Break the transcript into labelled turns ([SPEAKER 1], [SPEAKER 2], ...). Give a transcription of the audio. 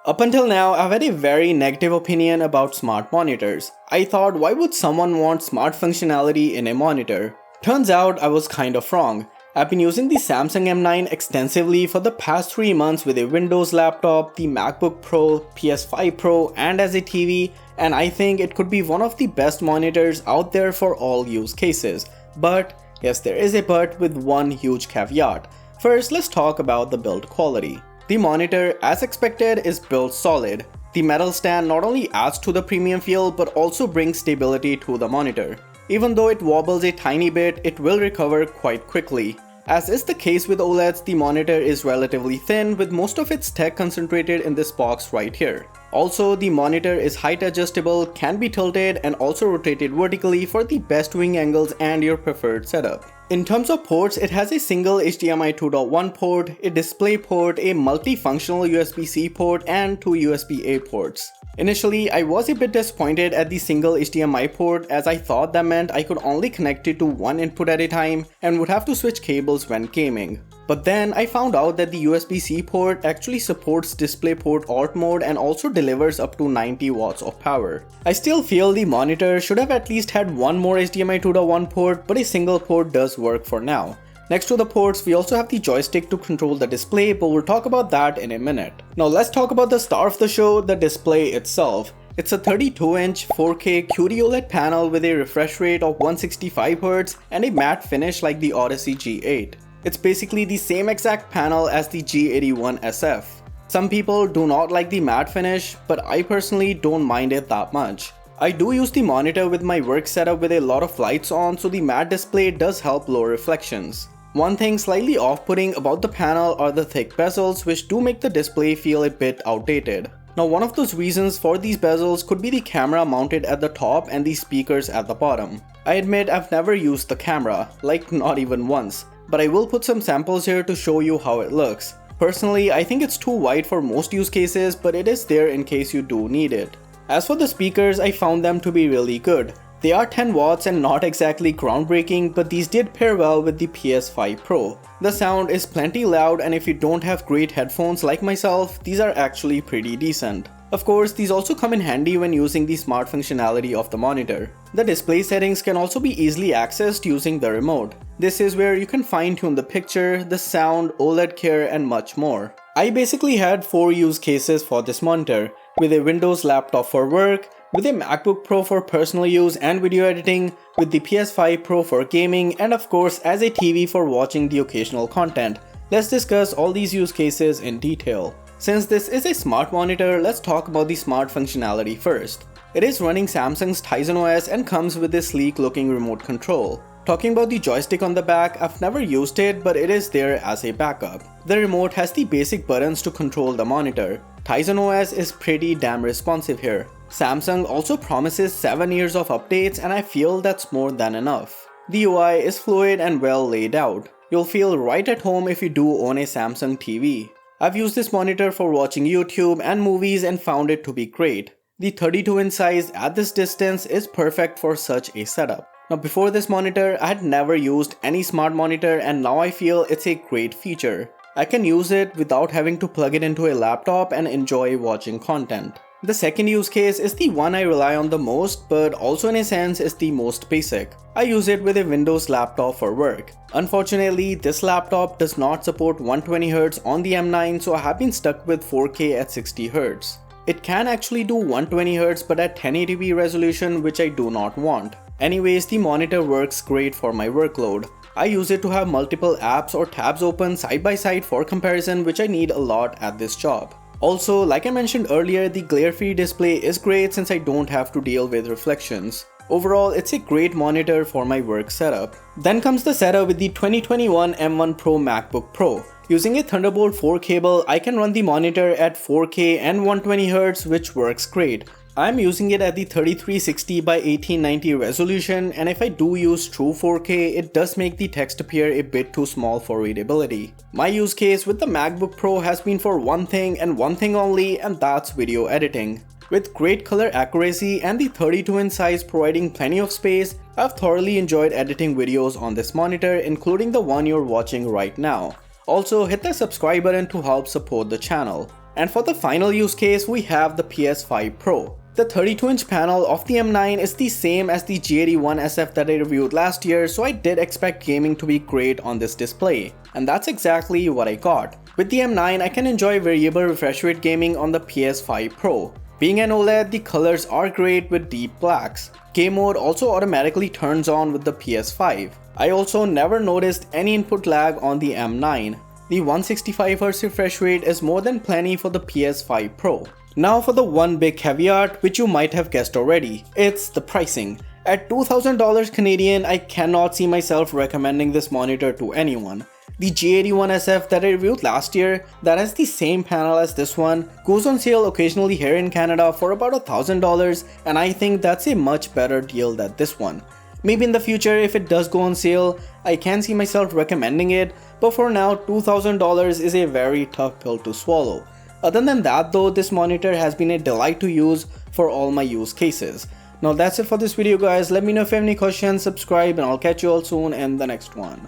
[SPEAKER 1] Up until now, I've had a very negative opinion about smart monitors. I thought, why would someone want smart functionality in a monitor? Turns out I was kind of wrong. I've been using the Samsung M9 extensively for the past 3 months with a Windows laptop, the MacBook Pro, PS5 Pro, and as a TV, and I think it could be one of the best monitors out there for all use cases. But, yes, there is a but with one huge caveat. First, let's talk about the build quality. The monitor, as expected, is built solid. The metal stand not only adds to the premium feel but also brings stability to the monitor. Even though it wobbles a tiny bit, it will recover quite quickly. As is the case with OLEDs, the monitor is relatively thin with most of its tech concentrated in this box right here. Also, the monitor is height adjustable, can be tilted and also rotated vertically for the best viewing angles and your preferred setup. In terms of ports, it has a single HDMI 2.1 port, a display port, a multifunctional USB-C port and 2 USB-A ports. Initially, I was a bit disappointed at the single HDMI port as I thought that meant I could only connect it to one input at a time and would have to switch cables when gaming. But then I found out that the USB-C port actually supports DisplayPort Alt mode and also delivers up to 90 watts of power. I still feel the monitor should have at least had one more HDMI 2.1 port, but a single port does work for now. Next to the ports, we also have the joystick to control the display, but we'll talk about that in a minute. Now let's talk about the star of the show, the display itself. It's a 32-inch 4K QD-OLED panel with a refresh rate of 165Hz and a matte finish like the Odyssey G8. It's basically the same exact panel as the G81 SF. Some people do not like the matte finish, but I personally don't mind it that much. I do use the monitor with my work setup with a lot of lights on, so the matte display does help lower reflections. One thing slightly off-putting about the panel are the thick bezels, which do make the display feel a bit outdated. Now, one of those reasons for these bezels could be the camera mounted at the top and the speakers at the bottom. I admit I've never used the camera, like not even once, but I will put some samples here to show you how it looks. Personally, I think it's too wide for most use cases, but it is there in case you do need it. As for the speakers, I found them to be really good. They are 10 watts and not exactly groundbreaking, but these did pair well with the PS5 Pro. The sound is plenty loud, and if you don't have great headphones like myself, these are actually pretty decent. Of course, these also come in handy when using the smart functionality of the monitor. The display settings can also be easily accessed using the remote. This is where you can fine-tune the picture, the sound, OLED care, and much more. I basically had 4 use cases for this monitor, with a Windows laptop for work, with a MacBook Pro for personal use and video editing, with the PS5 Pro for gaming, and of course as a TV for watching the occasional content. Let's discuss all these use cases in detail. Since this is a smart monitor, let's talk about the smart functionality first. It is running Samsung's Tizen OS and comes with a sleek looking remote control. Talking about the joystick on the back, I've never used it, but it is there as a backup. The remote has the basic buttons to control the monitor. Tizen OS is pretty damn responsive here. Samsung also promises 7 years of updates, and I feel that's more than enough. The UI is fluid and well laid out. You'll feel right at home if you do own a Samsung TV. I've used this monitor for watching YouTube and movies and found it to be great. The 32-inch size at this distance is perfect for such a setup. Now, before this monitor, I had never used any smart monitor, and now I feel it's a great feature. I can use it without having to plug it into a laptop and enjoy watching content. The second use case is the one I rely on the most, but also in a sense is the most basic. I use it with a Windows laptop for work. Unfortunately, this laptop does not support 120Hz on the M9, so I have been stuck with 4K at 60Hz. It can actually do 120Hz but at 1080p resolution, which I do not want. Anyways, the monitor works great for my workload. I use it to have multiple apps or tabs open side by side for comparison, which I need a lot at this job. Also, like I mentioned earlier, the glare-free display is great since I don't have to deal with reflections. Overall, it's a great monitor for my work setup. Then comes the setup with the 2021 M1 Pro MacBook Pro. Using a Thunderbolt 4 cable, I can run the monitor at 4K and 120Hz, which works great. I'm using it at the 3360 by 1890 resolution, and if I do use true 4K, it does make the text appear a bit too small for readability. My use case with the MacBook Pro has been for one thing and one thing only, and that's video editing. With great color accuracy and the 32-inch size providing plenty of space, I've thoroughly enjoyed editing videos on this monitor, including the one you're watching right now. Also, hit the subscribe button to help support the channel. And for the final use case, we have the PS5 Pro. The 32-inch panel of the M9 is the same as the G81SF that I reviewed last year, so I did expect gaming to be great on this display. And that's exactly what I got. With the M9, I can enjoy variable refresh rate gaming on the PS5 Pro. Being an OLED, the colors are great with deep blacks. Game mode also automatically turns on with the PS5. I also never noticed any input lag on the M9. The 165Hz refresh rate is more than plenty for the PS5 Pro. Now for the one big caveat, which you might have guessed already, it's the pricing. At $2,000 Canadian, I cannot see myself recommending this monitor to anyone. The G81SF that I reviewed last year, that has the same panel as this one, goes on sale occasionally here in Canada for about $1,000, and I think that's a much better deal than this one. Maybe in the future, if it does go on sale, I can see myself recommending it, but for now, $2,000 is a very tough pill to swallow. Other than that though, this monitor has been a delight to use for all my use cases. Now that's it for this video guys. Let me know if you have any questions, subscribe, and I'll catch you all soon in the next one.